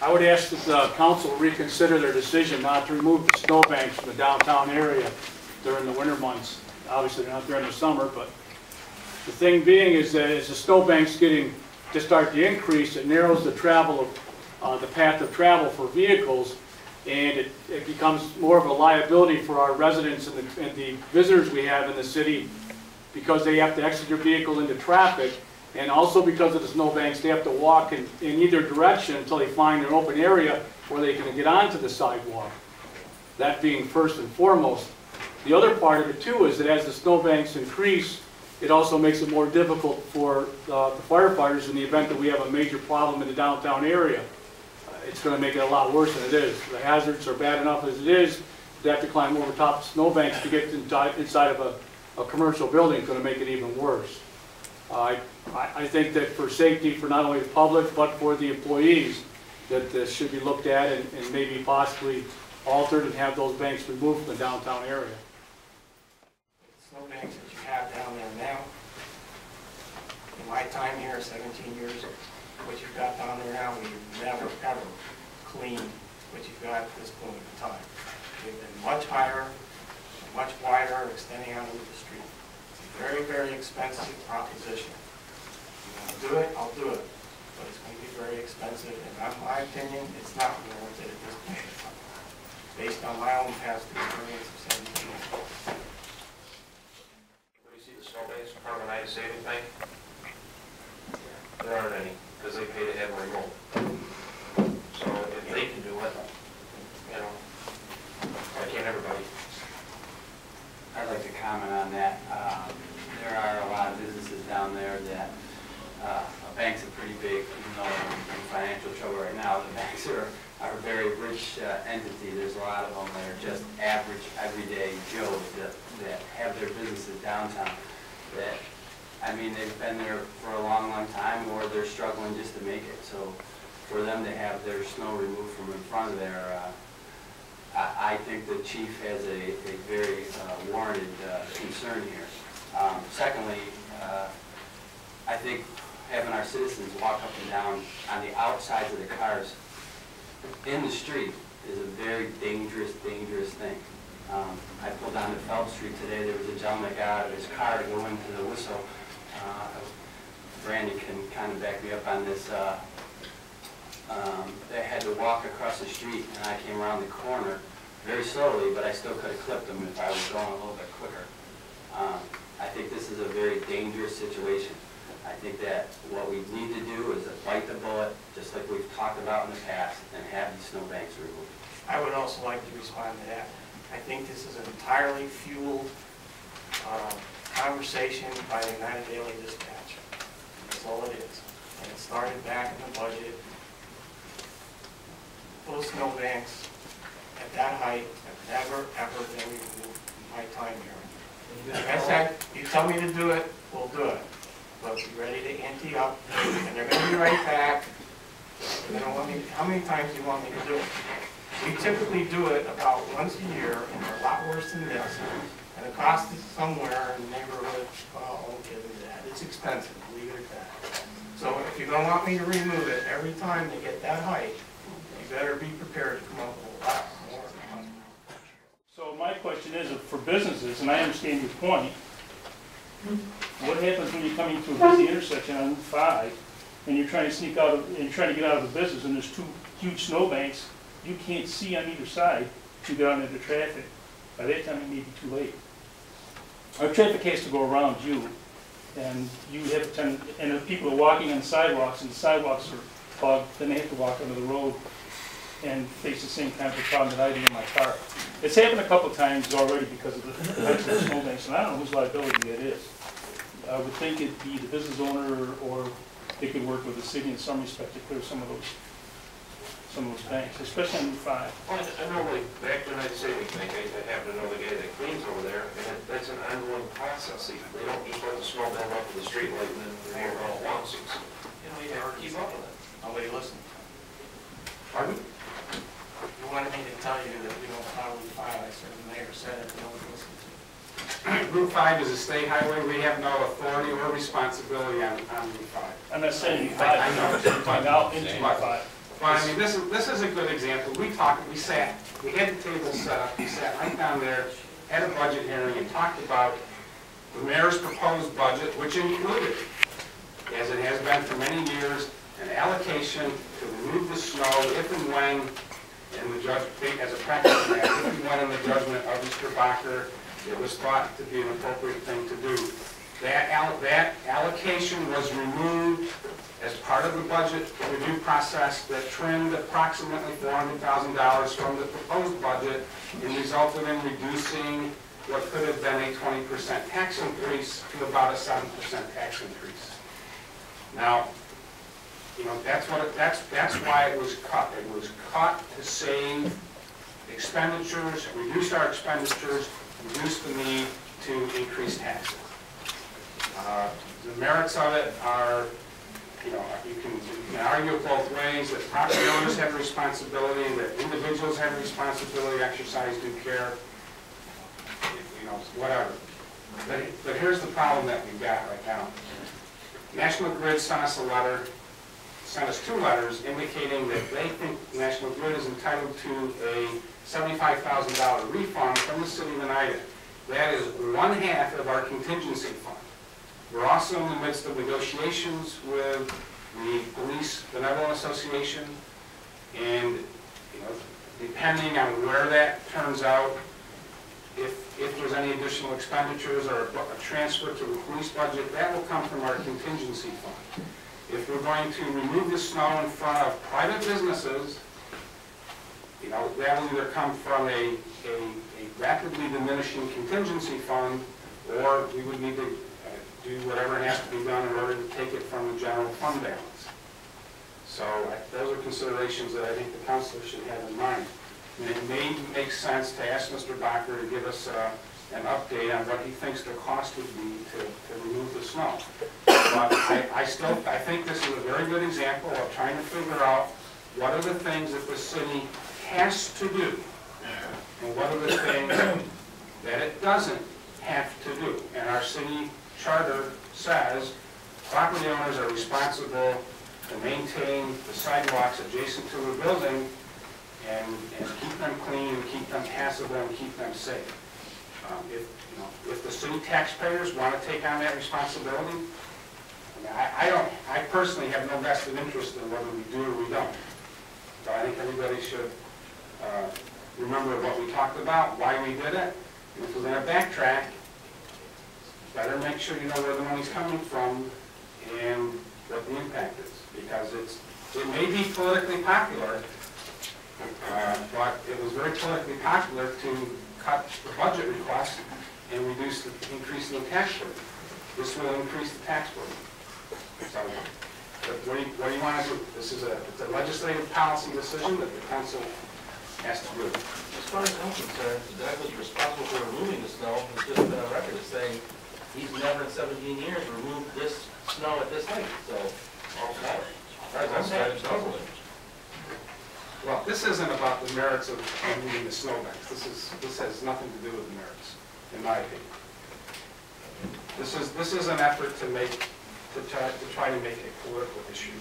I would ask that the council reconsider their decision not to remove the snowbanks from the downtown area during the winter months. Obviously, they're not during the summer, but the thing being is that as the snowbanks start to increase, it narrows the travel of the path of travel for vehicles, and it becomes more of a liability for our residents and the visitors we have in the city, because they have to exit their vehicle into traffic, and also because of the snowbanks, they have to walk in either direction until they find an open area where they can get onto the sidewalk. That being first and foremost. The other part of it too is that as the snowbanks increase, it also makes it more difficult for the firefighters in the event that we have a major problem in the downtown area. It's going to make it a lot worse than it is. The hazards are bad enough as it is. They have to climb over top of snowbanks to get inside of a commercial building. It's going to make it even worse. I think that for safety for not only the public but for the employees, that this should be looked at and maybe possibly altered and have those banks removed from the downtown area. Snowbanks that you have down there now, in my time here, 17 years, what you've got down there now, we've never ever cleaned what you've got at this point in time. They've been much higher, much wider, extending out into the street. It's a very, very expensive proposition. If you want to do it, I'll do it. But it's going to be very expensive, and in my opinion, it's not warranted at this point in time, based on my own past experience of 17 years. Do you see the snowbanks in front of Oneida Saving Bank? There aren't any, because they pay to have them removed. So if they can do it, you know, why can't everybody? I'd like to comment on that. There are a lot of businesses down there that a bank's a pretty big, even though they're in financial trouble right now, the banks are a very rich entity. There's a lot of them that are just average, everyday Joes that have their businesses downtown. That, I mean, they've been there for a long, long time, or they're struggling just to make it. So for them to have their snow removed from in front of their, I think the chief has a very warranted concern here. Secondly, I think having our citizens walk up and down on the outsides of the cars in the street is a very dangerous thing. I pulled down to Phelps Street today. There was a gentleman that got out of his car to go into the whistle. Brandon can kind of back me up on this. They had to walk across the street, and I came around the corner very slowly, but I still could have clipped them if I was going a little bit quicker. I think this is a very dangerous situation. I think that what we need to do is bite the bullet, just like we've talked about in the past, and have these snowbanks removed. I would also like to respond to that. I think this is an entirely fueled conversation by the United Daily Dispatch. That's all it is. And it started back in the budget. Those snowbanks at that height have never, ever been removed in my time here. Like I said, you tell me to do it, we'll do it. But be ready to ante up, and they're going to be right back. They're going to want me. How many times do you want me to do it? We typically do it about once a year, and they're a lot worse than this. And the cost is somewhere in the neighborhood. Well, I'll give you that. It's expensive. Leave it at that. So if you're going to want me to remove it every time they get that height, you better be prepared to come up with a lot more money. So my question is, for businesses, and I understand your point, what happens when you're coming to a busy intersection on Route 5 and you're trying to sneak out of, and you're trying to get out of the business, and there's two huge snowbanks you can't see on either side to get out into traffic? By that time, it may be too late. Our traffic has to go around you, and you have to, and if people are walking on sidewalks and the sidewalks are clogged, then they have to walk onto the road and face the same kind of problem that I do in my car. It's happened a couple times already because of the height of the snowbanks, and I don't know whose liability it is. I would think it'd be the business owner, or they could work with the city in some respect to clear some of those banks, especially on Route 5. Well, I normally, back when I'd say anything, I happen to know the guy that cleans over there, and that's an ongoing process. They don't just let the snowbank up to the street light and then they're here all at once. You know, you never keep up with it. Nobody listens. Pardon? You wanted me to tell you that we don't follow Route 5. I said the mayor said it, nobody listened to it. Route 5 is a state highway. We have no authority or responsibility on Route 5. I'm not saying Route 5, I'm saying out into Route 5. Well, I mean, this is a good example. We had the table set up, we sat right down there, had a budget hearing and talked about the mayor's proposed budget, which included, as it has been for many years, an allocation to remove the snow if and when, and the judge, as a practice matter, if and when in the judgment of Mr. Bacher, it was thought to be an appropriate thing to do. That allocation was removed as part of the budget review process that trimmed approximately $400,000 from the proposed budget and resulted in reducing what could have been a 20% tax increase to about a 7% tax increase. Now, you know, that's why it was cut. It was cut to save expenditures, reduce our expenditures, reduce the need to increase taxes. The merits of it are, you know, you can argue it both ways, that property owners have a responsibility, that individuals have a responsibility to exercise due care, you know, whatever. But here's the problem that we've got right now. National Grid sent us two letters indicating that they think National Grid is entitled to a $75,000 refund from the city of Oneida. That is 1/2 of our contingency fund. We're also in the midst of negotiations with the Police Benevolent Association, and you know, depending on where that turns out, if there's any additional expenditures or a transfer to the police budget, that will come from our contingency fund. If we're going to remove the snow in front of private businesses, you know, that will either come from a rapidly diminishing contingency fund, or we would need to do whatever has to be done in order to take it from the general fund balance. So those are considerations that I think the council should have in mind. And it may make sense to ask Mr. Bacher to give us an update on what he thinks the cost would be to remove the snow. But I think this is a very good example of trying to figure out what are the things that the city has to do and what are the things that it doesn't have to do. And our city charter says property owners are responsible to maintain the sidewalks adjacent to the building and keep them clean and keep them passable and keep them safe. If the city taxpayers want to take on that responsibility, I personally have no vested interest in whether we do or we don't. So I think everybody should remember what we talked about, why we did it, and if we're going to backtrack, better make sure you know where the money's coming from and what the impact is. Because it may be politically popular, but it was very politically popular to cut the budget request and increase the tax burden. This will increase the tax burden. So, what do you want to do? It's a legislative policy decision that the council has to do. As far as I'm concerned, the guy who's responsible for removing the snow has just been on record as saying he's never in 17 years removed this snow at this height. So, as far as I'm concerned, it's over with. Well, this isn't about the merits of removing the snowbanks. This has nothing to do with the merits, in my opinion. This is an effort to try to make a political issue